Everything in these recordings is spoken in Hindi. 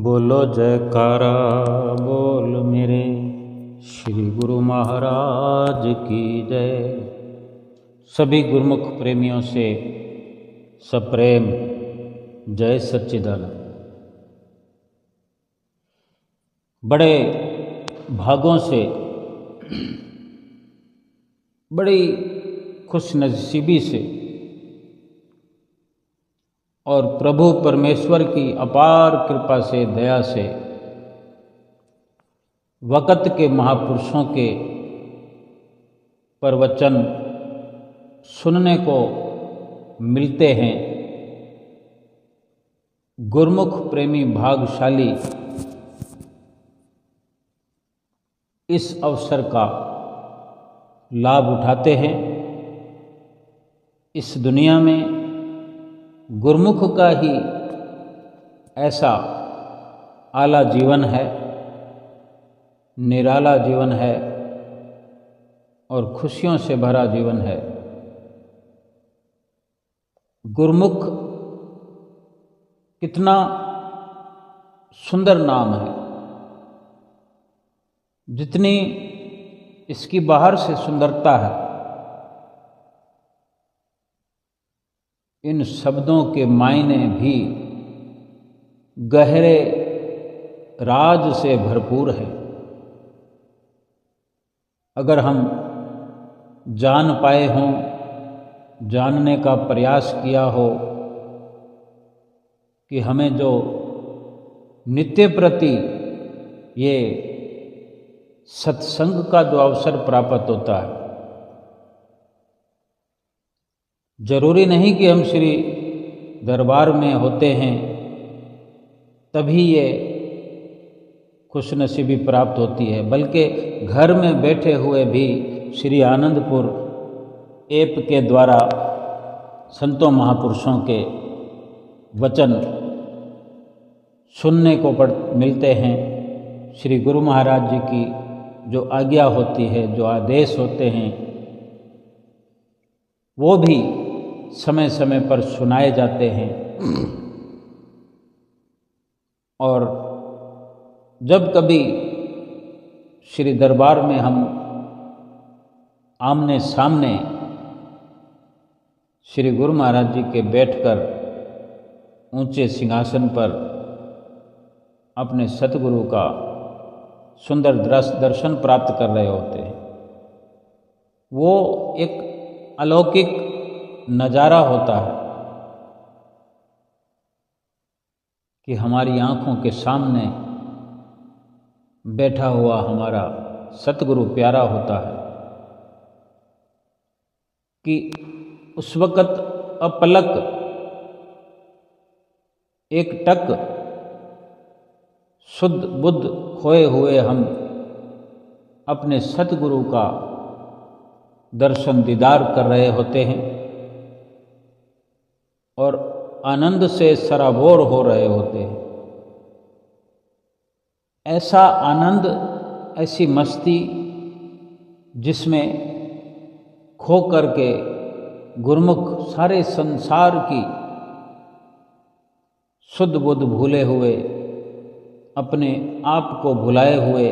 बोलो जयकारा बोल मेरे श्री गुरु महाराज की जय। सभी गुरुमुख प्रेमियों से सप्रेम जय सच्चिदानंद। बड़े भागों से बड़ी खुशनसीबी से और प्रभु परमेश्वर की अपार कृपा से दया से वक़्त के महापुरुषों के प्रवचन सुनने को मिलते हैं। गुरुमुख प्रेमी भाग्यशाली इस अवसर का लाभ उठाते हैं। इस दुनिया में गुरुमुख का ही ऐसा आला जीवन है, निराला जीवन है और खुशियों से भरा जीवन है। गुरुमुख कितना सुंदर नाम है। जितनी इसकी बाहर से सुंदरता है, इन शब्दों के मायने भी गहरे राज से भरपूर है। अगर हम जान पाए हों, जानने का प्रयास किया हो कि हमें जो नित्य प्रति ये सत्संग का जो अवसर प्राप्त होता है, जरूरी नहीं कि हम श्री दरबार में होते हैं तभी ये खुशनसीबी प्राप्त होती है, बल्कि घर में बैठे हुए भी श्री आनंदपुर ऐप के द्वारा संतों महापुरुषों के वचन सुनने को मिलते हैं। श्री गुरु महाराज जी की जो आज्ञा होती है, जो आदेश होते हैं, वो भी समय समय पर सुनाए जाते हैं। और जब कभी श्री दरबार में हम आमने सामने श्री गुरु महाराज जी के बैठकर ऊंचे सिंहासन पर अपने सतगुरु का सुंदर दर्शन प्राप्त कर रहे होते हैं, वो एक अलौकिक नज़ारा होता है कि हमारी आँखों के सामने बैठा हुआ हमारा सतगुरु प्यारा होता है कि उस वक़्त अपलक एक टक शुद्ध बुद्ध खोए हुए हम अपने सतगुरु का दर्शन दीदार कर रहे होते हैं और आनंद से सराबोर हो रहे होते हैं। ऐसा आनंद, ऐसी मस्ती जिसमें खो करके गुरुमुख सारे संसार की शुद्ध बुद्ध भूले हुए, अपने आप को भुलाए हुए,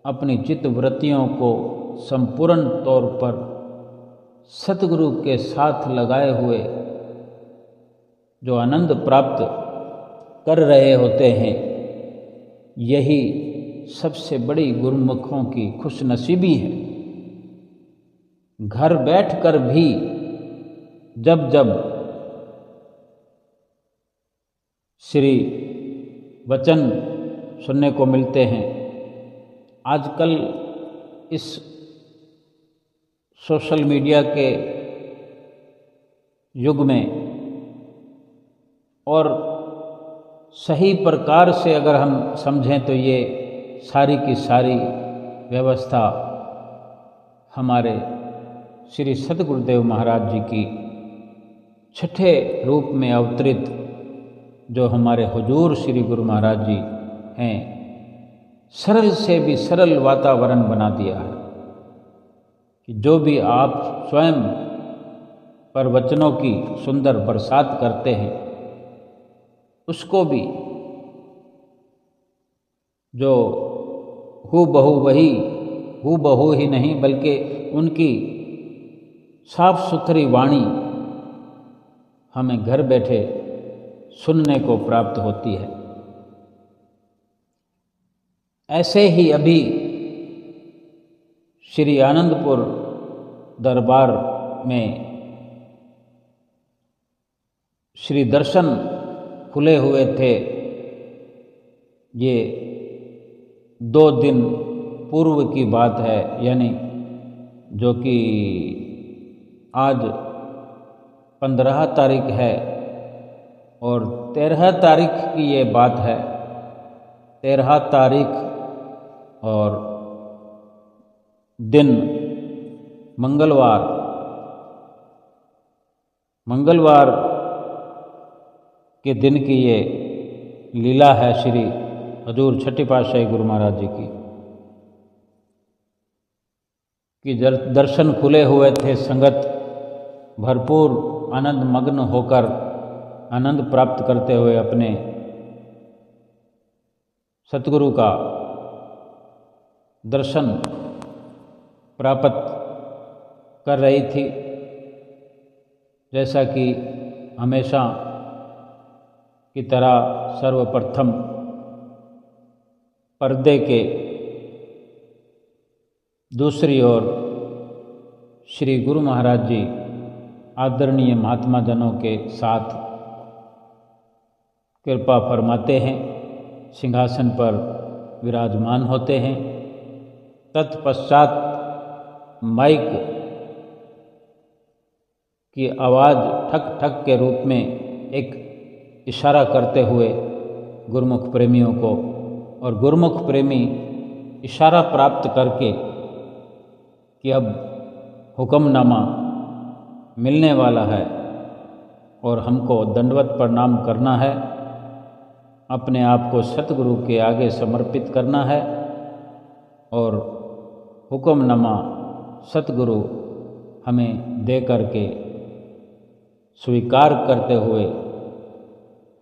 अपनी चित्त वृत्तियों को संपूर्ण तौर पर सतगुरु के साथ लगाए हुए जो आनंद प्राप्त कर रहे होते हैं, यही सबसे बड़ी गुरुमुखों की खुशनसीबी है। घर बैठकर भी जब जब श्री वचन सुनने को मिलते हैं, आजकल इस सोशल मीडिया के युग में और सही प्रकार से अगर हम समझें तो ये सारी की सारी व्यवस्था हमारे श्री सतगुरुदेव महाराज जी की छठे रूप में अवतरित जो हमारे हुजूर श्री गुरु महाराज जी हैं, सरल से भी सरल वातावरण बना दिया है कि जो भी आप स्वयं प्रवचनों की सुंदर बरसात करते हैं, उसको भी जो हू बहू ही नहीं बल्कि उनकी साफ सुथरी वाणी हमें घर बैठे सुनने को प्राप्त होती है। ऐसे ही अभी श्री आनंदपुर दरबार में श्री दर्शन खुले हुए थे। ये 2 दिन पूर्व की बात है, यानी जो कि आज 15 तारीख है और 13 तारीख की ये बात है। 13 तारीख और दिन मंगलवार के दिन की ये लीला है श्री हजूर छठी पातशाही गुरु महाराज जी की कि दर्शन खुले हुए थे। संगत भरपूर आनंद मग्न होकर आनंद प्राप्त करते हुए अपने सतगुरु का दर्शन प्राप्त कर रही थी। जैसा कि हमेशा की तरह सर्वप्रथम पर्दे के दूसरी ओर श्री गुरु महाराज जी आदरणीय महात्मा जनों के साथ कृपा फरमाते हैं, सिंहासन पर विराजमान होते हैं। तत्पश्चात माइक की आवाज़ ठक ठक के रूप में एक इशारा करते हुए गुरुमुख प्रेमियों को, और गुरुमुख प्रेमी इशारा प्राप्त करके कि अब हुक्मनामा मिलने वाला है और हमको दंडवत प्रणाम करना है, अपने आप को सतगुरु के आगे समर्पित करना है और हुक्मनामा सतगुरु हमें दे करके स्वीकार करते हुए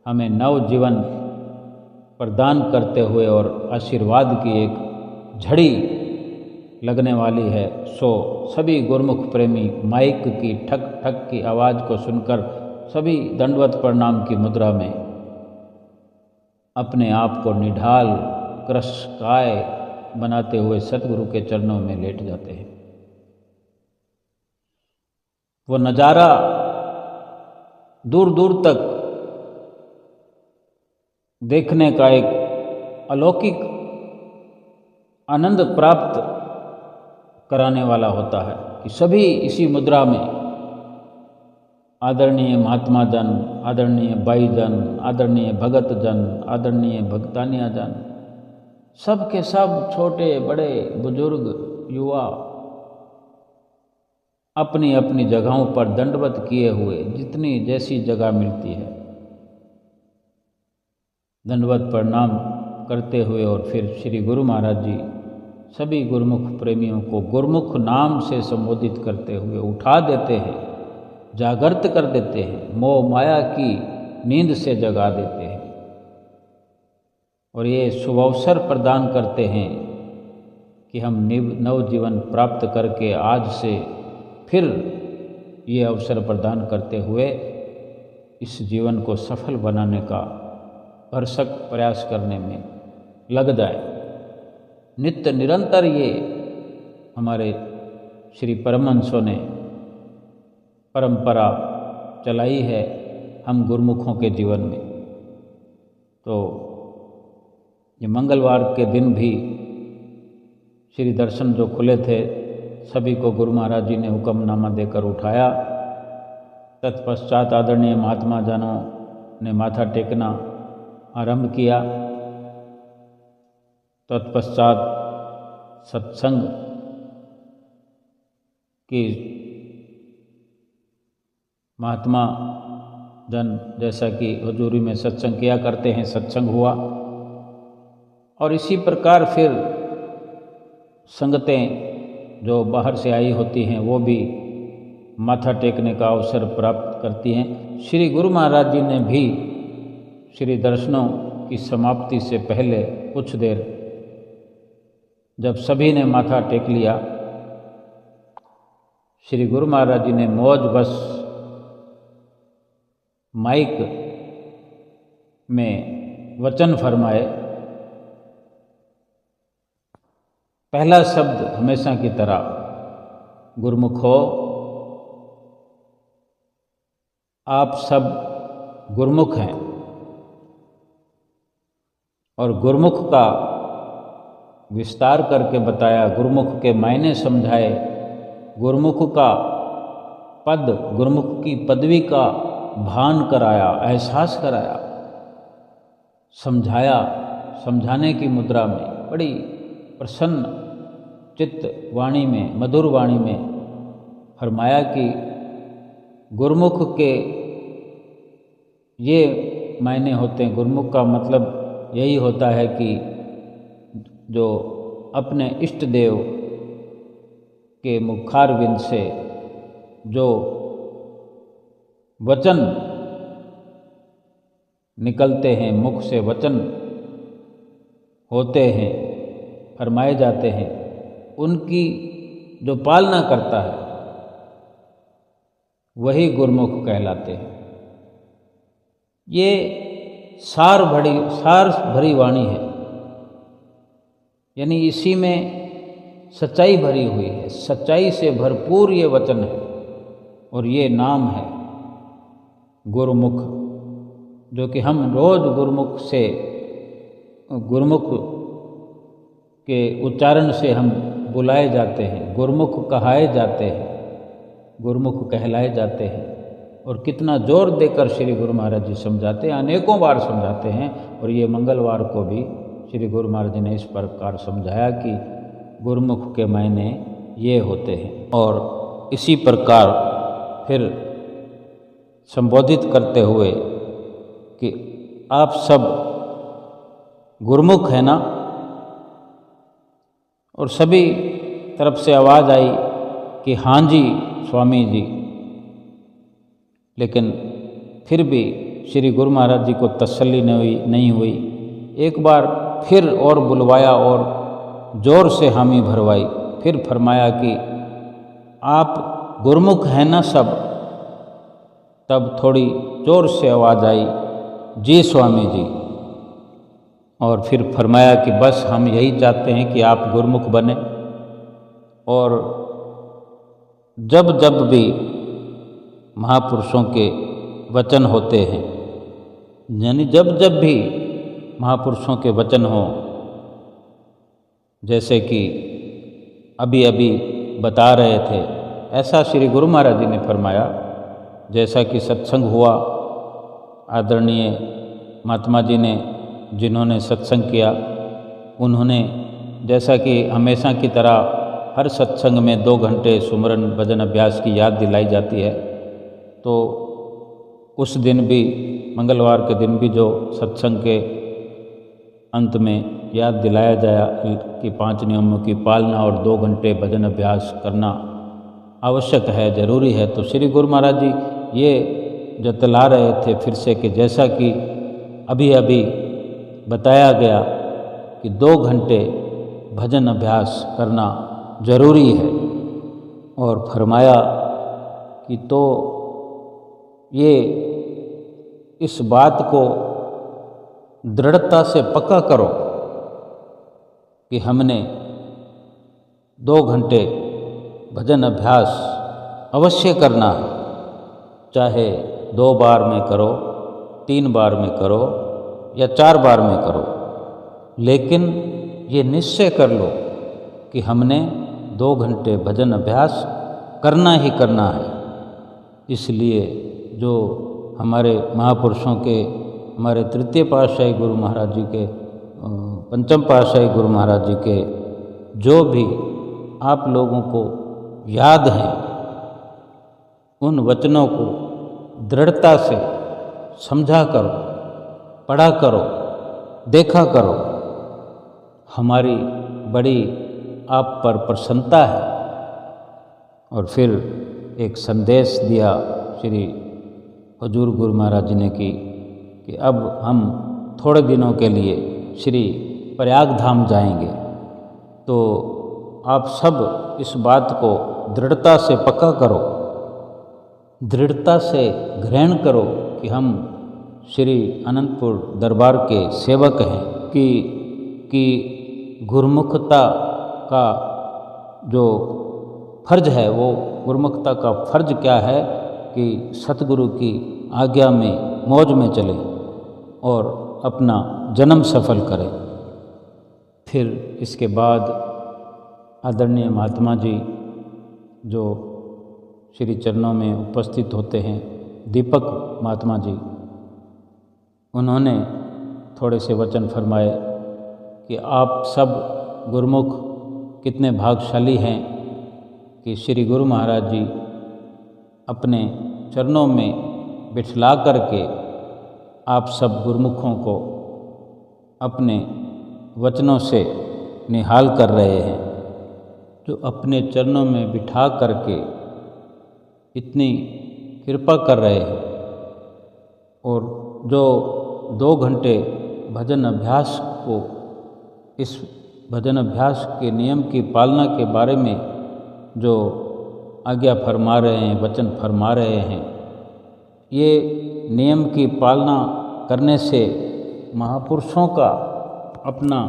हमें नव जीवन प्रदान करते हुए और आशीर्वाद की एक झड़ी लगने वाली है। सो सभी गुरुमुख प्रेमी माइक की ठक ठक की आवाज़ को सुनकर सभी दंडवत प्रणाम की मुद्रा में अपने आप को निढाल क्रशकाय बनाते हुए सतगुरु के चरणों में लेट जाते हैं। वो नज़ारा दूर दूर तक देखने का एक अलौकिक आनंद प्राप्त कराने वाला होता है कि सभी इसी मुद्रा में आदरणीय महात्मा जन, आदरणीय बाई जन, आदरणीय भगत जन, आदरणीय भक्तानिया जन, सब के सब छोटे बड़े बुजुर्ग युवा अपनी अपनी जगहों पर दंडवत किए हुए जितनी जैसी जगह मिलती है दंडवत प्रणाम करते हुए और फिर श्री गुरु महाराज जी सभी गुरुमुख प्रेमियों को गुरुमुख नाम से संबोधित करते हुए उठा देते हैं, जागृत कर देते हैं, मोह माया की नींद से जगा देते हैं और ये शुभ अवसर प्रदान करते हैं कि हम नवजीवन प्राप्त करके आज से फिर ये अवसर प्रदान करते हुए इस जीवन को सफल बनाने का भरसक प्रयास करने में लग जाए। नित्य निरंतर ये हमारे श्री परमहंसों ने परंपरा चलाई है हम गुरुमुखों के जीवन में। तो ये मंगलवार के दिन भी श्री दर्शन जो खुले थे सभी को गुरु महाराज जी ने हुक्मनामा देकर उठाया। तत्पश्चात आदरणीय महात्मा जनों ने माथा टेकना आरंभ किया। तत्पश्चात सत्संग की महात्मा जन जैसा कि हजूरी में सत्संग किया करते हैं, सत्संग हुआ और इसी प्रकार फिर संगतें जो बाहर से आई होती हैं वो भी माथा टेकने का अवसर प्राप्त करती हैं। श्री गुरु महाराज जी ने भी श्री दर्शनों की समाप्ति से पहले कुछ देर जब सभी ने माथा टेक लिया, श्री गुरु महाराज जी ने मौज बस माइक में वचन फरमाए। पहला शब्द हमेशा की तरह, गुरुमुख हो, आप सब गुरुमुख हैं, और गुरुमुख का विस्तार करके बताया, गुरुमुख के मायने समझाए, गुरुमुख का पद, गुरुमुख की पदवी का भान कराया, एहसास कराया, समझाया। समझाने की मुद्रा में बड़ी प्रसन्न चित्त वाणी में, मधुर वाणी में फरमाया कि गुरुमुख के ये मायने होते हैं। गुरुमुख का मतलब यही होता है कि जो अपने इष्ट देव के मुखारविंद से जो वचन निकलते हैं, मुख से वचन होते हैं, फरमाए जाते हैं, उनकी जो पालना करता है वही गुरुमुख कहलाते हैं। ये सार भरी वाणी है, यानी इसी में सच्चाई भरी हुई है, सच्चाई से भरपूर ये वचन है, और ये नाम है गुरुमुख, जो कि हम रोज गुरुमुख के उच्चारण से हम बुलाए जाते हैं, गुरुमुख कहाए जाते हैं, गुरुमुख कहलाए जाते हैं। और कितना जोर देकर श्री गुरु महाराज जी समझाते हैं, अनेकों बार समझाते हैं। और ये मंगलवार को भी श्री गुरु महाराज जी ने इस प्रकार समझाया कि गुरुमुख के मायने ये होते हैं। और इसी प्रकार फिर संबोधित करते हुए कि आप सब गुरुमुख हैं ना, और सभी तरफ से आवाज़ आई कि हाँ जी स्वामी जी। लेकिन फिर भी श्री गुरु महाराज जी को तसल्ली नहीं हुई। एक बार फिर और बुलवाया और जोर से हामी भरवाई। फिर फरमाया कि आप गुरुमुख हैं ना सब। तब थोड़ी जोर से आवाज़ आई, जी स्वामी जी। और फिर फरमाया कि बस हम यही चाहते हैं कि आप गुरुमुख बने, और जब जब भी महापुरुषों के वचन होते हैं, यानी जब जब भी महापुरुषों के वचन हो, जैसे कि अभी अभी बता रहे थे, ऐसा श्री गुरु महाराज जी ने फरमाया। जैसा कि सत्संग हुआ, आदरणीय महात्मा जी ने जिन्होंने सत्संग किया, उन्होंने जैसा कि हमेशा की तरह हर सत्संग में 2 घंटे सुमरन भजन अभ्यास की याद दिलाई जाती है, तो उस दिन भी, मंगलवार के दिन भी जो सत्संग के अंत में याद दिलाया जाया कि 5 नियमों की पालना और 2 घंटे भजन अभ्यास करना आवश्यक है, ज़रूरी है। तो श्री गुरु महाराज जी ये जतला रहे थे फिर से कि जैसा कि अभी अभी बताया गया कि 2 घंटे भजन अभ्यास करना ज़रूरी है। और फरमाया कि तो ये इस बात को दृढ़ता से पक्का करो कि हमने 2 घंटे भजन अभ्यास अवश्य करना है, चाहे 2 बार में करो, 3 बार में करो या 4 बार में करो, लेकिन ये निश्चय कर लो कि हमने 2 घंटे भजन अभ्यास करना ही करना है। इसलिए जो हमारे महापुरुषों के, हमारे तृतीय पातशाही गुरु महाराज जी के, पंचम पातशाही गुरु महाराज जी के जो भी आप लोगों को याद हैं, उन वचनों को दृढ़ता से समझा करो, पढ़ा करो, देखा करो। हमारी बड़ी आप पर प्रसन्नता है। और फिर एक संदेश दिया श्री हजूर गुरु महाराज जी ने कि अब हम थोड़े दिनों के लिए श्री प्रयाग धाम जाएंगे। तो आप सब इस बात को दृढ़ता से पक्का करो, दृढ़ता से ग्रहण करो कि हम श्री अनंतपुर दरबार के सेवक हैं, कि गुरुमुखता का जो फर्ज है, वो गुरुमुखता का फर्ज क्या है कि सतगुरु की आज्ञा में मौज में चले और अपना जन्म सफल करें। फिर इसके बाद आदरणीय महात्मा जी जो श्री चरणों में उपस्थित होते हैं, दीपक महात्मा जी, उन्होंने थोड़े से वचन फरमाए कि आप सब गुरुमुख कितने भाग्यशाली हैं कि श्री गुरु महाराज जी अपने चरणों में बिठला करके आप सब गुरुमुखों को अपने वचनों से निहाल कर रहे हैं, जो अपने चरणों में बिठा करके इतनी कृपा कर रहे हैं और जो 2 घंटे भजन अभ्यास को, इस भजन अभ्यास के नियम की पालना के बारे में जो आज्ञा फरमा रहे हैं, वचन फरमा रहे हैं, ये नियम की पालना करने से महापुरुषों का अपना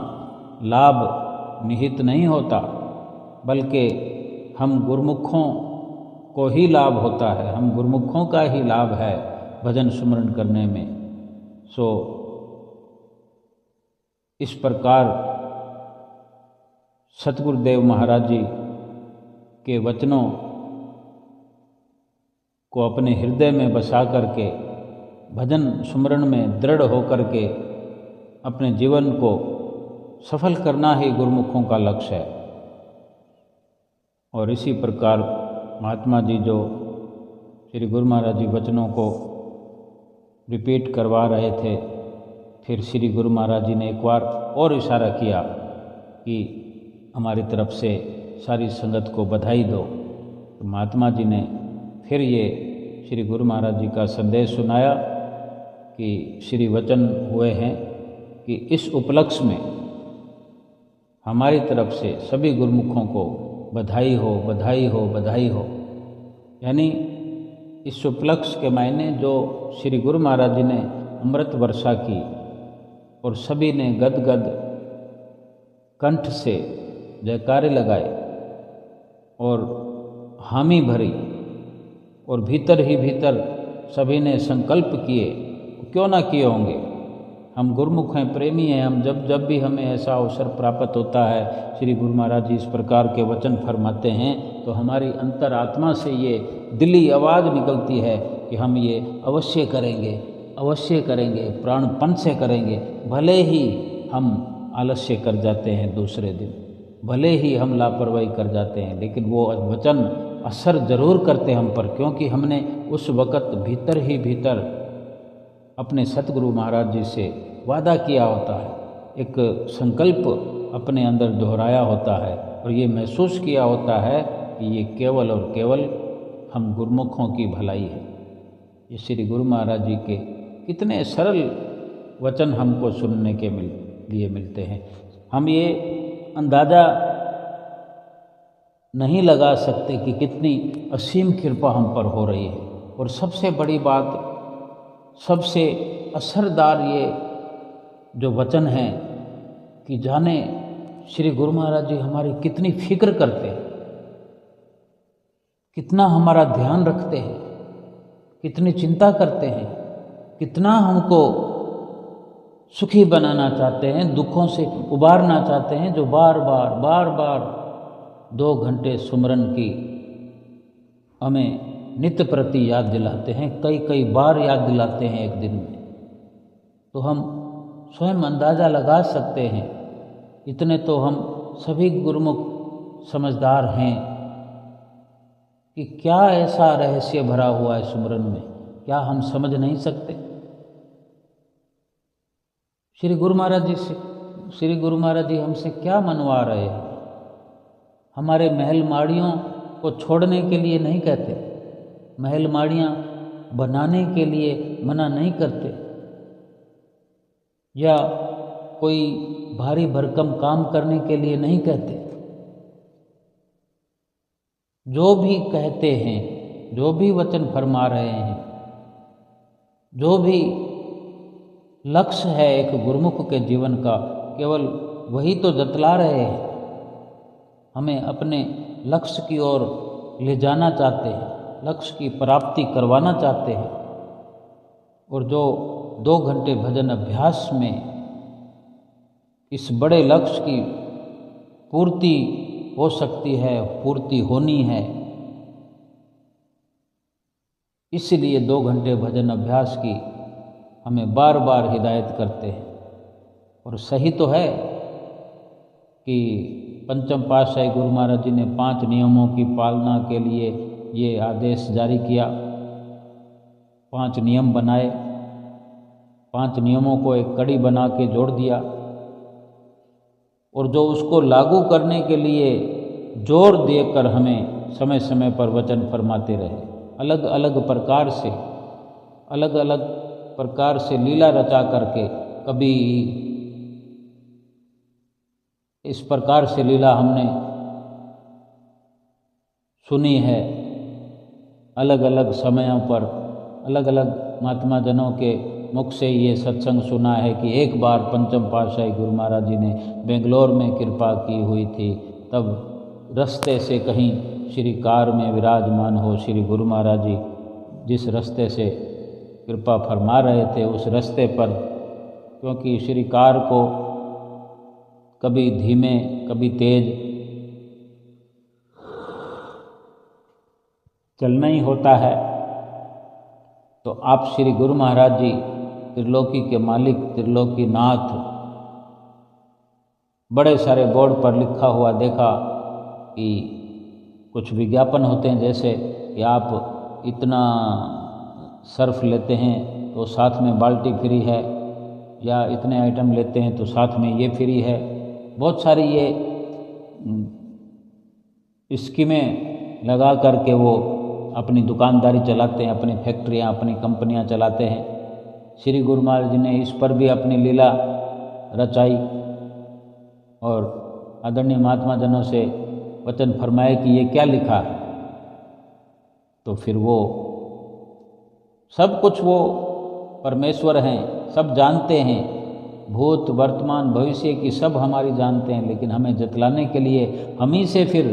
लाभ निहित नहीं होता, बल्कि हम गुरुमुखों को ही लाभ होता है, हम गुरुमुखों का ही लाभ है भजन सुमरन करने में। सो इस प्रकार सतगुरुदेव महाराज जी के वचनों को अपने हृदय में बसा करके भजन सुमरन में दृढ़ होकर के अपने जीवन को सफल करना ही गुरुमुखों का लक्ष्य है। और इसी प्रकार महात्मा जी जो श्री गुरु महाराज जी वचनों को रिपीट करवा रहे थे, फिर श्री गुरु महाराज जी ने एक बार और इशारा किया कि हमारी तरफ से सारी संगत को बधाई दो। तो महात्मा जी ने फिर ये श्री गुरु महाराज जी का संदेश सुनाया कि श्री वचन हुए हैं कि इस उपलक्ष्य में हमारी तरफ से सभी गुरुमुखों को बधाई हो, बधाई हो, बधाई हो। यानी इस उपलक्ष्य के मायने जो श्री गुरु महाराज जी ने अमृत वर्षा की और सभी ने गदगद कंठ से जयकारे लगाए और हामी भरी और भीतर ही भीतर सभी ने संकल्प किए, क्यों ना किए होंगे। हम गुरुमुख हैं, प्रेमी हैं, हम जब भी हमें ऐसा अवसर प्राप्त होता है, श्री गुरु महाराज जी इस प्रकार के वचन फरमाते हैं, तो हमारी अंतरात्मा से ये दिली आवाज़ निकलती है कि हम ये अवश्य करेंगे, अवश्य करेंगे, प्राणपण से करेंगे। भले ही हम आलस्य कर जाते हैं दूसरे दिन, भले ही हम लापरवाही कर जाते हैं, लेकिन वो वचन असर जरूर करते हम पर, क्योंकि हमने उस वक़्त भीतर ही भीतर अपने सतगुरु महाराज जी से वादा किया होता है, एक संकल्प अपने अंदर दोहराया होता है और ये महसूस किया होता है कि ये केवल और केवल हम गुरुमुखों की भलाई है। ये श्री गुरु महाराज जी के कितने सरल वचन हमको सुनने के लिए मिलते हैं। हम ये अंदाज़ा नहीं लगा सकते कि कितनी असीम कृपा हम पर हो रही है। और सबसे बड़ी बात, सबसे असरदार ये जो वचन है कि जाने श्री गुरु महाराज जी हमारी कितनी फिक्र करते हैं, कितना हमारा ध्यान रखते हैं, कितनी चिंता करते हैं, कितना हमको सुखी बनाना चाहते हैं, दुखों से उबारना चाहते हैं, जो बार बार 2 घंटे सुमरन की हमें नित्य प्रति याद दिलाते हैं, कई बार याद दिलाते हैं एक दिन में। तो हम स्वयं अंदाज़ा लगा सकते हैं, इतने तो हम सभी गुरुमुख समझदार हैं कि क्या ऐसा रहस्य भरा हुआ है सुमरन में, क्या हम समझ नहीं सकते। श्री गुरु महाराज जी हमसे क्या मनवा रहे हैं। हमारे महल माड़ियों को छोड़ने के लिए नहीं कहते, महल माड़ियाँ बनाने के लिए मना नहीं करते, या कोई भारी भरकम काम करने के लिए नहीं कहते, जो भी कहते हैं, जो भी वचन फरमा रहे हैं, जो भी लक्ष्य है एक गुरुमुख के जीवन का, केवल वही तो जतला रहे हैं। हमें अपने लक्ष्य की ओर ले जाना चाहते हैं, लक्ष्य की प्राप्ति करवाना चाहते हैं। और जो 2 घंटे भजन अभ्यास में इस बड़े लक्ष्य की पूर्ति हो सकती है, पूर्ति होनी है, इसलिए 2 घंटे भजन अभ्यास की हमें बार बार हिदायत करते हैं। और सही तो है कि पंचम पातशाही गुरु महाराज जी ने 5 नियमों की पालना के लिए ये आदेश जारी किया, 5 नियम बनाए, 5 नियमों को एक कड़ी बना के जोड़ दिया। और जो उसको लागू करने के लिए जोर देकर हमें समय समय पर वचन फरमाते रहे, अलग अलग प्रकार से लीला रचा करके, कभी इस प्रकार से लीला हमने सुनी है, अलग अलग समयों पर अलग अलग महात्मा जनों के मुख से ये सत्संग सुना है कि एक बार पंचम पातशाही गुरु महाराज जी ने बेंगलोर में कृपा की हुई थी। तब रास्ते से कहीं श्री कार में विराजमान हो श्री गुरु महाराज जी जिस रास्ते से कृपा फरमा रहे थे, उस रास्ते पर, क्योंकि श्री कार को कभी धीमे कभी तेज चलना ही होता है, तो आप श्री गुरु महाराज जी त्रिलोकी के मालिक, त्रिलोकी नाथ, बड़े सारे बोर्ड पर लिखा हुआ देखा कि कुछ विज्ञापन होते हैं, जैसे कि आप इतना सर्फ लेते हैं तो साथ में बाल्टी फ्री है, या इतने आइटम लेते हैं तो साथ में ये फ्री है। बहुत सारी ये स्कीमें लगा करके वो अपनी दुकानदारी चलाते हैं, अपनी फैक्ट्रियाँ, अपनी कंपनियाँ चलाते हैं। श्री गुरु महाराज जी ने इस पर भी अपनी लीला रचाई और आदरणीय महात्मा जनों से वचन फरमाए कि ये क्या लिखा है। तो फिर वो सब कुछ वो परमेश्वर हैं, सब जानते हैं, भूत वर्तमान भविष्य की सब हमारी जानते हैं, लेकिन हमें जतलाने के लिए हम ही से फिर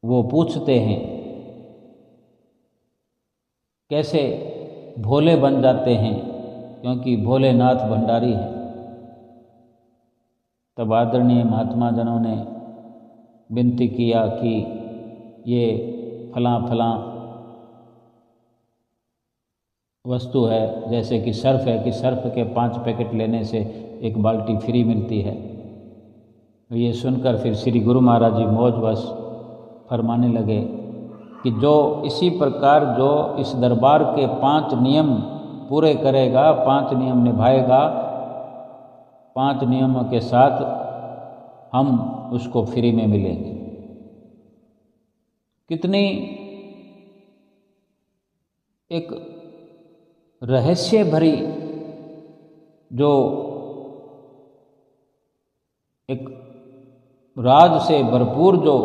वो पूछते हैं। कैसे भोले बन जाते हैं, क्योंकि भोलेनाथ भंडारी हैं। तब आदरणीय महात्मा जनों ने विनती किया कि ये फलां फलां वस्तु है, जैसे कि सर्फ है, कि सर्फ के 5 पैकेट लेने से 1 बाल्टी फ्री मिलती है। ये सुनकर फिर श्री गुरु महाराज जी मौजवश फरमाने लगे कि जो इसी प्रकार जो इस दरबार के 5 नियम पूरे करेगा, 5 नियम निभाएगा, 5 नियमों के साथ हम उसको फ्री में मिलेंगे। कितनी एक रहस्य भरी जो एक राज से भरपूर जो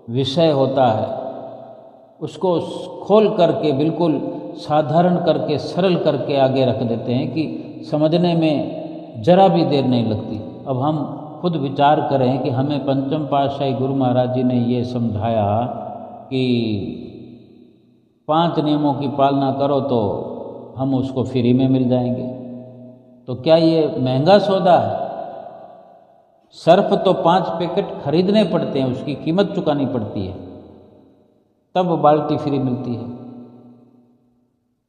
विषय होता है, उसको खोल करके बिल्कुल साधारण करके सरल करके आगे रख देते हैं कि समझने में जरा भी देर नहीं लगती। अब हम खुद विचार करें कि हमें पंचम पातशाही गुरु महाराज जी ने ये समझाया कि 5 नियमों की पालना करो तो हम उसको फ्री में मिल जाएंगे, तो क्या ये महंगा सौदा है? सर्फ तो 5 पैकेट खरीदने पड़ते हैं, उसकी कीमत चुकानी पड़ती है, तब बाल्टी फ्री मिलती है।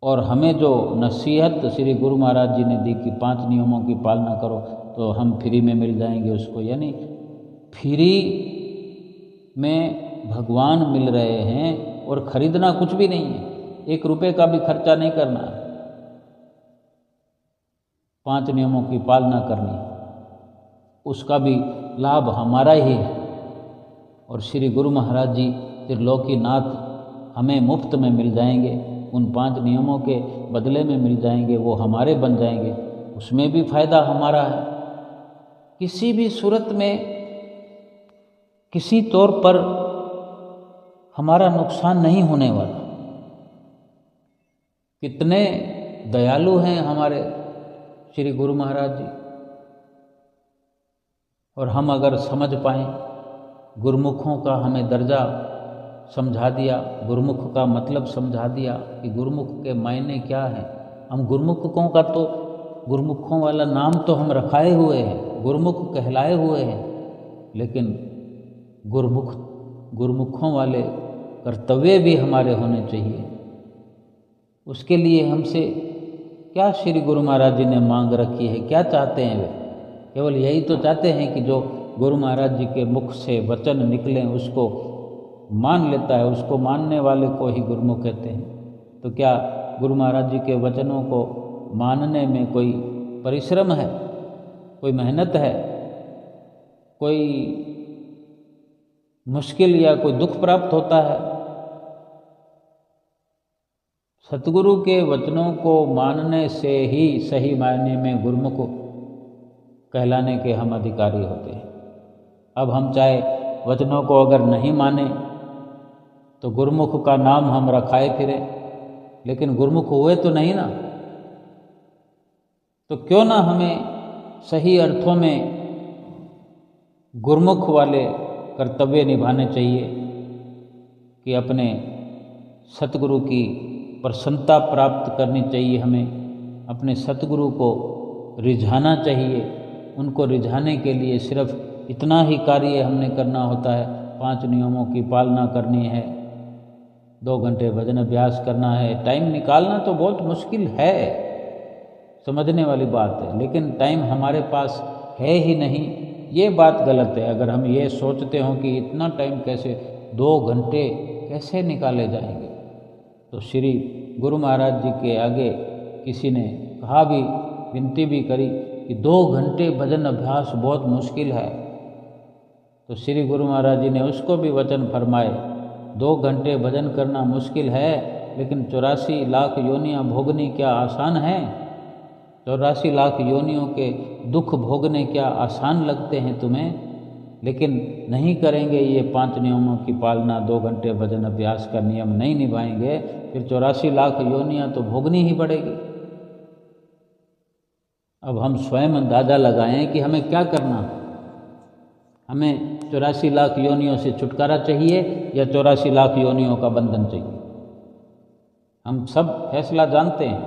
और हमें जो नसीहत श्री गुरु महाराज जी ने दी कि 5 नियमों की पालना करो तो हम फ्री में मिल जाएंगे उसको, यानी फ्री में भगवान मिल रहे हैं और खरीदना कुछ भी नहीं है, 1 रुपये का भी खर्चा नहीं करना है, 5 नियमों की पालना करनी, उसका भी लाभ हमारा ही है। और श्री गुरु महाराज जी त्रिलोकी नाथ हमें मुफ्त में मिल जाएंगे, उन 5 नियमों के बदले में मिल जाएंगे, वो हमारे बन जाएंगे, उसमें भी फायदा हमारा है। किसी भी सूरत में किसी तौर पर हमारा नुकसान नहीं होने वाला। कितने दयालु हैं हमारे श्री गुरु महाराज जी। और हम अगर समझ पाएं, गुरुमुखों का हमें दर्जा समझा दिया, गुरुमुख का मतलब समझा दिया कि गुरुमुख के मायने क्या हैं। हम गुरुमुखों का तो, गुरुमुखों वाला नाम तो हम रखाए हुए हैं, गुरुमुख कहलाए हुए हैं, लेकिन गुरुमुखों वाले कर्तव्य भी हमारे होने चाहिए। उसके लिए हमसे क्या श्री गुरु महाराज जी ने मांग रखी है, क्या चाहते हैं वे? केवल यही तो चाहते हैं कि जो गुरु महाराज जी के मुख से वचन निकलें उसको मान लेता है, उसको मानने वाले को ही गुरुमुख कहते हैं। तो क्या गुरु महाराज जी के वचनों को मानने में कोई परिश्रम है, कोई मेहनत है, कोई मुश्किल या कोई दुख प्राप्त होता है? सतगुरु के वचनों को मानने से ही सही मायने में गुरुमुख कहलाने के हम अधिकारी होते हैं। अब हम चाहे वचनों को अगर नहीं माने तो गुरुमुख का नाम हम रखाए फिरें, लेकिन गुरुमुख हुए तो नहीं ना। तो क्यों ना हमें सही अर्थों में गुरुमुख वाले कर्तव्य निभाने चाहिए कि अपने सतगुरु की प्रसन्नता प्राप्त करनी चाहिए। हमें अपने सतगुरु को रिझाना चाहिए। उनको रिझाने के लिए सिर्फ इतना ही कार्य हमने करना होता है, 5 नियमों की पालना करनी है, 2 घंटे भजन अभ्यास करना है। टाइम निकालना तो बहुत मुश्किल है, समझने वाली बात है, लेकिन टाइम हमारे पास है ही नहीं, ये बात गलत है। अगर हम ये सोचते हो कि इतना टाइम कैसे, 2 घंटे कैसे निकाले जाएंगे, तो श्री गुरु महाराज जी के आगे किसी ने कहा भी, विनती भी करी कि 2 घंटे भजन अभ्यास बहुत मुश्किल है, तो श्री गुरु महाराज जी ने उसको भी वचन फरमाए, 2 घंटे भजन करना मुश्किल है, लेकिन 84 लाख योनियाँ भोगनी क्या आसान है? 84 लाख योनियों के दुख भोगने क्या आसान लगते हैं तुम्हें? लेकिन नहीं करेंगे ये 5 नियमों की पालना, 2 घंटे भजन अभ्यास का नियम नहीं निभाएंगे, फिर 84 लाख योनियाँ तो भोगनी ही पड़ेगी। अब हम स्वयं अंदाज़ा लगाएं कि हमें क्या करना। हमें 84 लाख योनियों से छुटकारा चाहिए या 84 लाख योनियों का बंधन चाहिए? हम सब फैसला जानते हैं,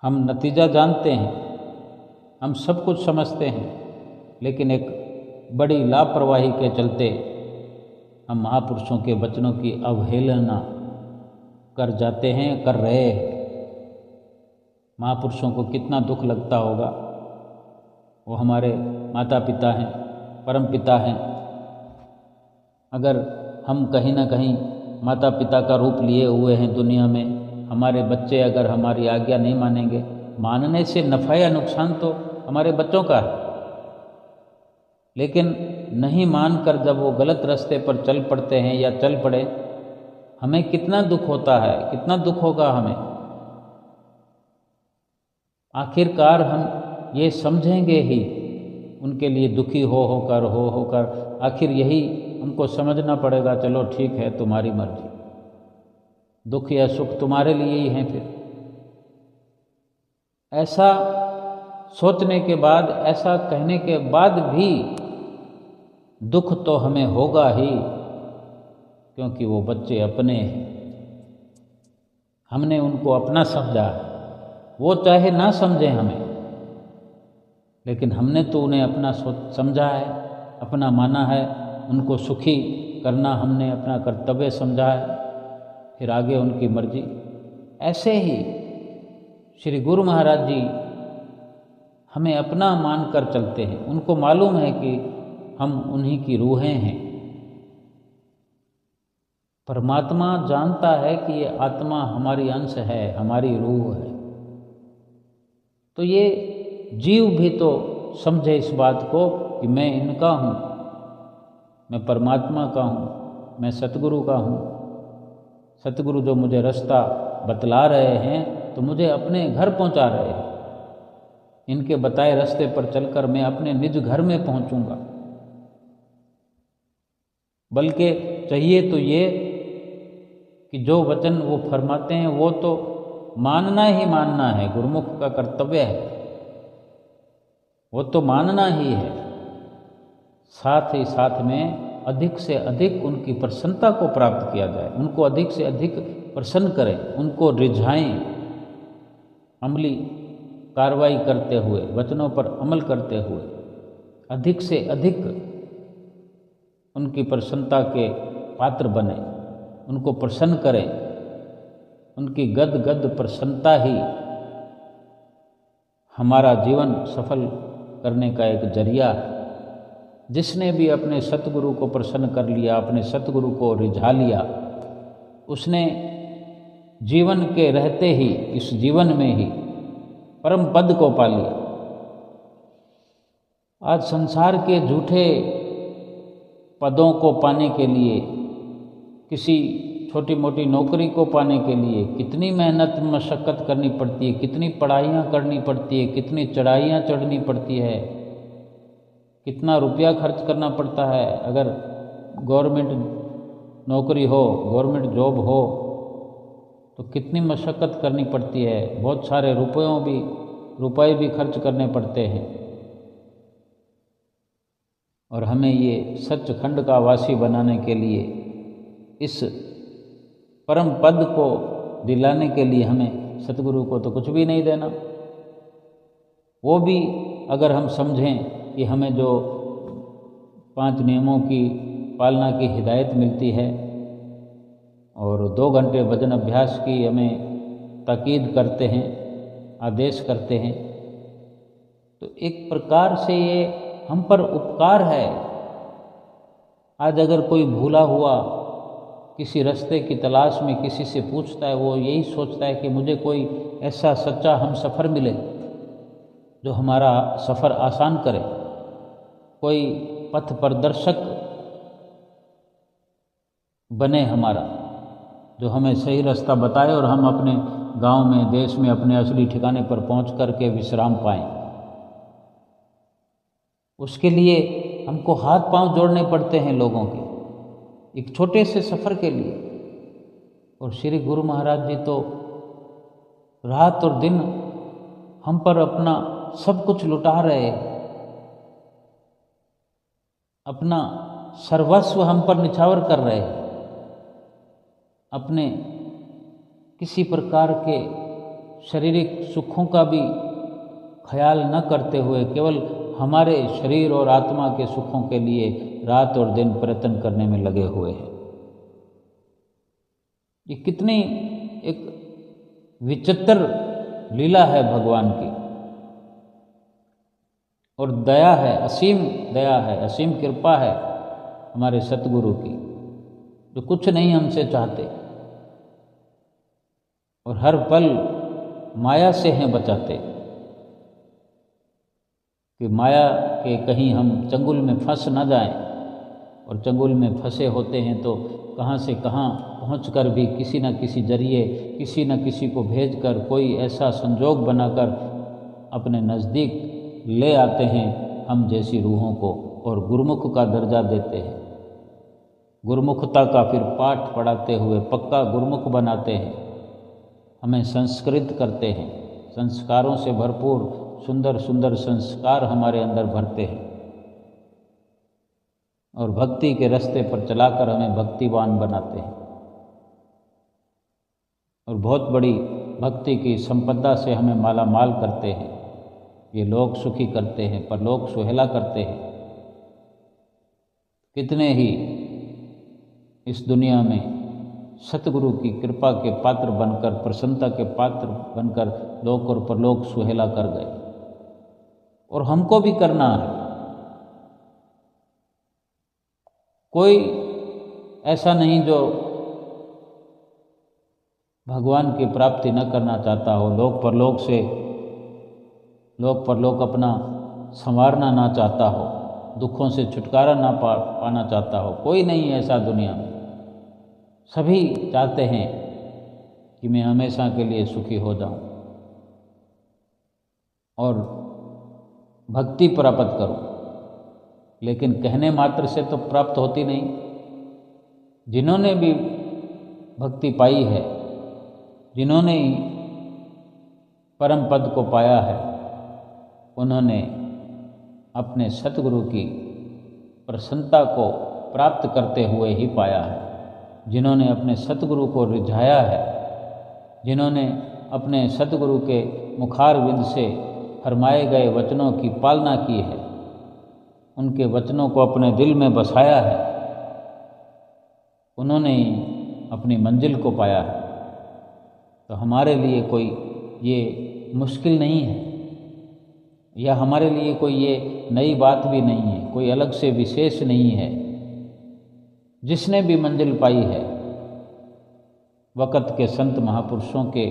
हम नतीजा जानते हैं, हम सब कुछ समझते हैं, लेकिन एक बड़ी लापरवाही के चलते हम महापुरुषों के वचनों की अवहेलना कर जाते हैं, कर रहे हैं। महापुरुषों को कितना दुख लगता होगा। वो हमारे माता पिता हैं, परम पिता हैं। अगर हम कहीं ना कहीं माता पिता का रूप लिए हुए हैं दुनिया में, हमारे बच्चे अगर हमारी आज्ञा नहीं मानेंगे, मानने से नफ़ा या नुकसान तो हमारे बच्चों का है, लेकिन नहीं मानकर जब वो गलत रास्ते पर चल पड़ते हैं या चल पड़े, हमें कितना दुख होता है, कितना दुख होगा हमें। आखिरकार हम ये समझेंगे ही, उनके लिए दुखी होकर आखिर यही हमको समझना पड़ेगा, चलो ठीक है तुम्हारी मर्जी, दुख या सुख तुम्हारे लिए ही है। फिर ऐसा सोचने के बाद, ऐसा कहने के बाद भी दुख तो हमें होगा ही, क्योंकि वो बच्चे अपने हैं, हमने उनको अपना समझा है। वो चाहे ना समझें हमें, लेकिन हमने तो उन्हें अपना समझा है, अपना माना है, उनको सुखी करना हमने अपना कर्तव्य समझा है, फिर आगे उनकी मर्जी। ऐसे ही श्री गुरु महाराज जी हमें अपना मानकर चलते हैं। उनको मालूम है कि हम उन्हीं की रूहें हैं। परमात्मा जानता है कि ये आत्मा हमारी अंश है, हमारी रूह है। तो ये जीव भी तो समझे इस बात को कि मैं इनका हूँ, मैं परमात्मा का हूँ, मैं सतगुरु का हूँ। सतगुरु जो मुझे रास्ता बतला रहे हैं तो मुझे अपने घर पहुँचा रहे हैं। इनके बताए रास्ते पर चलकर मैं अपने निज घर में पहुँचूँगा। बल्कि चाहिए तो ये कि जो वचन वो फरमाते हैं वो तो मानना ही मानना है, गुरुमुख का कर्तव्य है, वो तो मानना ही है। साथ ही साथ में अधिक से अधिक उनकी प्रसन्नता को प्राप्त किया जाए, उनको अधिक से अधिक प्रसन्न करें, उनको रिझाएं, अमली कार्रवाई करते हुए, वचनों पर अमल करते हुए अधिक से अधिक उनकी प्रसन्नता के पात्र बने, उनको प्रसन्न करें। उनकी गद गद प्रसन्नता ही हमारा जीवन सफल करने का एक जरिया है। जिसने भी अपने सतगुरु को प्रसन्न कर लिया, अपने सतगुरु को रिझा लिया, उसने जीवन के रहते ही, इस जीवन में ही परम पद को पा लिया। आज संसार के झूठे पदों को पाने के लिए, किसी छोटी मोटी नौकरी को पाने के लिए कितनी मेहनत मशक्क़त करनी पड़ती है, कितनी पढ़ाइयाँ करनी पड़ती है, कितनी चढ़ाइयाँ चढ़नी पड़ती है, कितना रुपया खर्च करना पड़ता है। अगर गवर्नमेंट नौकरी हो, गवर्नमेंट जॉब हो तो कितनी मशक्क़त करनी पड़ती है, बहुत सारे रुपए भी खर्च करने पड़ते हैं। और हमें ये सचखंड का वासी बनाने के लिए, इस परम पद को दिलाने के लिए हमें सतगुरु को तो कुछ भी नहीं देना। वो भी अगर हम समझें कि हमें जो 5 नियमों की पालना की हिदायत मिलती है और 2 घंटे भजन अभ्यास की हमें ताकीद करते हैं, आदेश करते हैं, तो एक प्रकार से ये हम पर उपकार है। आज अगर कोई भूला हुआ किसी रास्ते की तलाश में किसी से पूछता है, वो यही सोचता है कि मुझे कोई ऐसा सच्चा हम सफ़र मिले जो हमारा सफ़र आसान करे, कोई पथ प्रदर्शक बने हमारा, जो हमें सही रास्ता बताए और हम अपने गांव में, देश में अपने असली ठिकाने पर पहुंच करके विश्राम पाएं। उसके लिए हमको हाथ पांव जोड़ने पड़ते हैं लोगों के, एक छोटे से सफ़र के लिए। और श्री गुरु महाराज जी तो रात और दिन हम पर अपना सब कुछ लुटा रहे, अपना सर्वस्व हम पर निछावर कर रहे, अपने किसी प्रकार के शारीरिक सुखों का भी ख्याल न करते हुए केवल हमारे शरीर और आत्मा के सुखों के लिए रात और दिन प्रयत्न करने में लगे हुए हैं। ये कितनी एक विचित्र लीला है भगवान की, और दया है, असीम दया है, असीम कृपा है हमारे सतगुरु की, जो कुछ नहीं हमसे चाहते और हर पल माया से हैं बचाते, कि माया के कहीं हम चंगुल में फंस न जाएं। और चंगुल में फंसे होते हैं तो कहाँ से कहाँ पहुंचकर भी किसी न किसी जरिए, किसी न किसी को भेजकर, कोई ऐसा संजोग बनाकर अपने नज़दीक ले आते हैं हम जैसी रूहों को, और गुरुमुख का दर्जा देते हैं। गुरुमुखता का फिर पाठ पढ़ाते हुए पक्का गुरुमुख बनाते हैं, हमें संस्कृत करते हैं, संस्कारों से भरपूर सुंदर सुंदर संस्कार हमारे अंदर भरते हैं, और भक्ति के रास्ते पर चलाकर हमें भक्तिवान बनाते हैं, और बहुत बड़ी भक्ति की संपदा से हमें माला माल करते हैं। ये लोग सुखी करते हैं, पर लोग सुहेला करते हैं। कितने ही इस दुनिया में सतगुरु की कृपा के पात्र बनकर, प्रसन्नता के पात्र बनकर लोक और परलोक सुहेला कर गए, और हमको भी करना है। कोई ऐसा नहीं जो भगवान की प्राप्ति न करना चाहता हो, लोक परलोक अपना संवारना ना चाहता हो, दुखों से छुटकारा ना पाना चाहता हो। कोई नहीं है ऐसा दुनिया में। सभी चाहते हैं कि मैं हमेशा के लिए सुखी हो जाऊं और भक्ति प्राप्त करूं, लेकिन कहने मात्र से तो प्राप्त होती नहीं। जिन्होंने भी भक्ति पाई है, जिन्होंने परम पद को पाया है, उन्होंने अपने सतगुरु की प्रसन्नता को प्राप्त करते हुए ही पाया है। जिन्होंने अपने सतगुरु को रिझाया है, जिन्होंने अपने सतगुरु के मुखारविंद से फरमाए गए वचनों की पालना की है, उनके वचनों को अपने दिल में बसाया है, उन्होंने ही अपनी मंजिल को पाया है। तो हमारे लिए कोई ये मुश्किल नहीं है, या हमारे लिए कोई ये नई बात भी नहीं है, कोई अलग से विशेष नहीं है। जिसने भी मंजिल पाई है, वक़्त के संत महापुरुषों के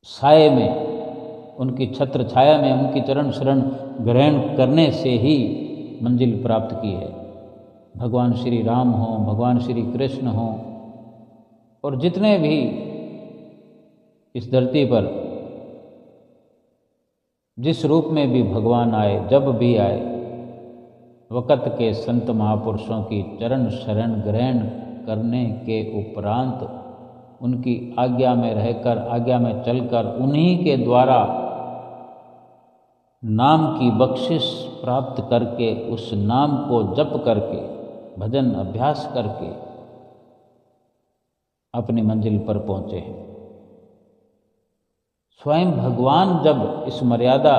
साए में, उनकी छत्र छाया में, उनकी चरण शरण ग्रहण करने से ही मंजिल प्राप्त की है। भगवान श्री राम हों, भगवान श्री कृष्ण हों, और जितने भी इस धरती पर जिस रूप में भी भगवान आए, जब भी आए, वक़्त के संत महापुरुषों की चरण शरण ग्रहण करने के उपरांत उनकी आज्ञा में रहकर, आज्ञा में चलकर, उन्हीं के द्वारा नाम की बख्शिश प्राप्त करके, उस नाम को जप करके, भजन अभ्यास करके अपनी मंजिल पर पहुँचे हैं। स्वयं भगवान जब इस मर्यादा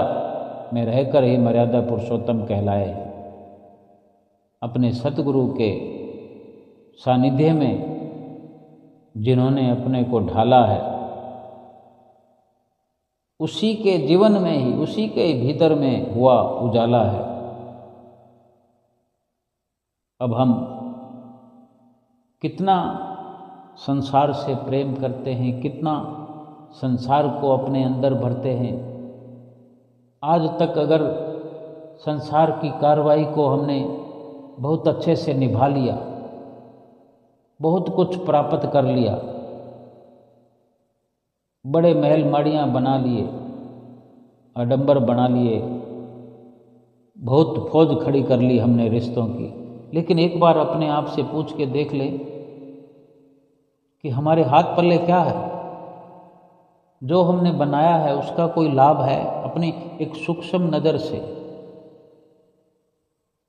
में रहकर ही मर्यादा पुरुषोत्तम कहलाए, अपने सतगुरु के सानिध्य में जिन्होंने अपने को ढाला है, उसी के जीवन में ही, उसी के भीतर में हुआ उजाला है। अब हम कितना संसार से प्रेम करते हैं, कितना संसार को अपने अंदर भरते हैं। आज तक अगर संसार की कार्रवाई को हमने बहुत अच्छे से निभा लिया, बहुत कुछ प्राप्त कर लिया, बड़े महल माड़ियाँ बना लिए, आडंबर बना लिए, बहुत फौज खड़ी कर ली हमने रिश्तों की, लेकिन एक बार अपने आप से पूछ के देख ले कि हमारे हाथ पल्ले क्या है। जो हमने बनाया है उसका कोई लाभ है? अपनी एक सूक्ष्म नज़र से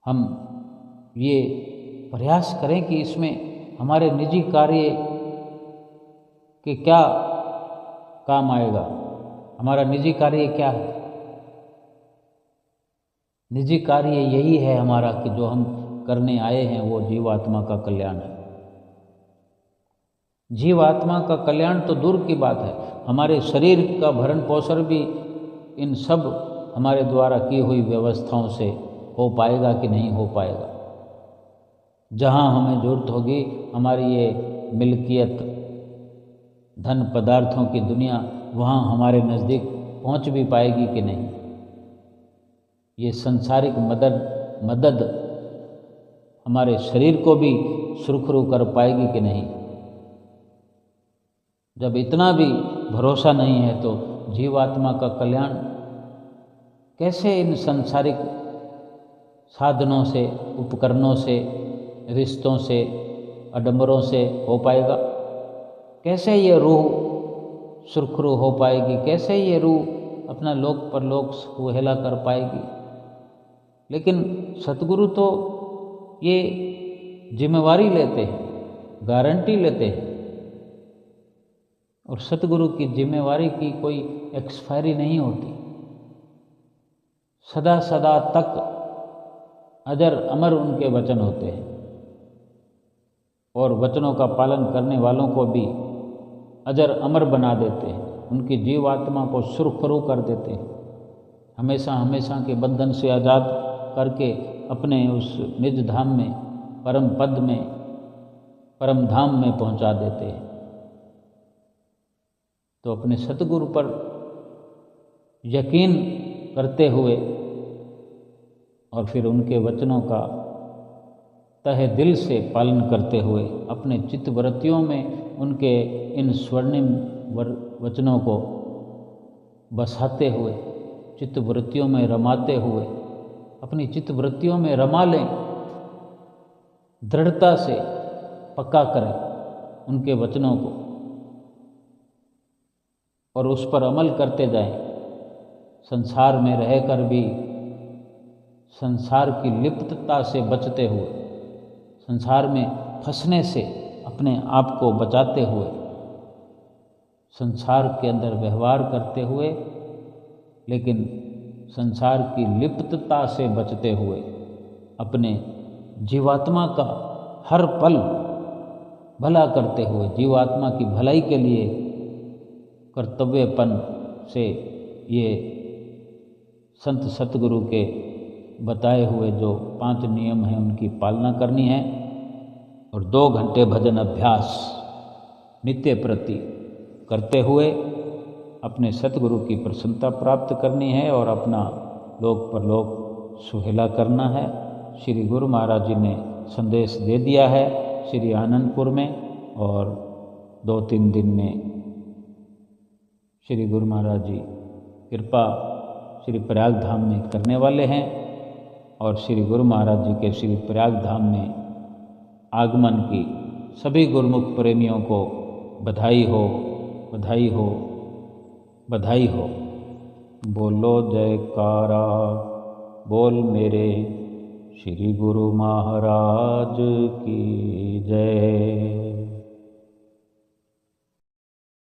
हम ये प्रयास करें कि इसमें हमारे निजी कार्य के क्या काम आएगा। हमारा निजी कार्य क्या है? निजी कार्य यही है हमारा कि जो हम करने आए हैं वो जीवात्मा का कल्याण है। जीवात्मा का कल्याण तो दूर की बात है, हमारे शरीर का भरण पोषण भी इन सब हमारे द्वारा की हुई व्यवस्थाओं से हो पाएगा कि नहीं हो पाएगा। जहाँ हमें ज़रूरत होगी, हमारी ये मिल्कियत, धन पदार्थों की दुनिया, वहाँ हमारे नज़दीक पहुँच भी पाएगी कि नहीं। ये संसारिक मदद हमारे शरीर को भी सुरखरू कर पाएगी कि नहीं। जब इतना भी भरोसा नहीं है तो जीवात्मा का कल्याण कैसे इन सांसारिक साधनों से, उपकरणों से, रिश्तों से, आडंबरों से हो पाएगा? कैसे ये रूह सुरखरू हो पाएगी? कैसे ये रूह अपना लोक परलोक सुहेला कर पाएगी? लेकिन सतगुरु तो ये जिम्मेवारी लेते हैं, गारंटी लेते हैं, और सतगुरु की जिम्मेवारी की कोई एक्सपायरी नहीं होती। सदा सदा तक अजर अमर उनके वचन होते हैं, और वचनों का पालन करने वालों को भी अजर अमर बना देते हैं, उनकी जीवात्मा को सुरखरू कर देते हैं, हमेशा हमेशा के बंधन से आज़ाद करके अपने उस निज धाम में, परम पद में, परम धाम में पहुंचा देते हैं। तो अपने सतगुरु पर यकीन करते हुए और फिर उनके वचनों का तहे दिल से पालन करते हुए, अपने चित्तवृत्तियों में उनके इन स्वर्णिम वचनों को बसाते हुए, चित्तवृत्तियों में रमाते हुए, अपनी चित्तवृत्तियों में रमा लें दृढ़ता से पक्का करें उनके वचनों को और उस पर अमल करते जाएं। संसार में रहकर भी संसार की लिप्तता से बचते हुए, संसार में फंसने से अपने आप को बचाते हुए, संसार के अंदर व्यवहार करते हुए लेकिन संसार की लिप्तता से बचते हुए अपने जीवात्मा का हर पल भला करते हुए, जीवात्मा की भलाई के लिए कर्तव्यपन से ये संत सतगुरु के बताए हुए जो 5 नियम हैं उनकी पालना करनी है और 2 घंटे भजन अभ्यास नित्य प्रति करते हुए अपने सतगुरु की प्रसन्नता प्राप्त करनी है और अपना लोक परलोक सुहेला करना है। श्री गुरु महाराज जी ने संदेश दे दिया है श्री आनंदपुर में और 2-3 दिन में श्री गुरु महाराज जी कृपा श्री प्रयाग धाम में करने वाले हैं और श्री गुरु महाराज जी के श्री प्रयाग धाम में आगमन की सभी गुरुमुख प्रेमियों को बधाई हो, बधाई हो, बधाई हो। बोलो जयकारा, बोल मेरे श्री गुरु महाराज की जय।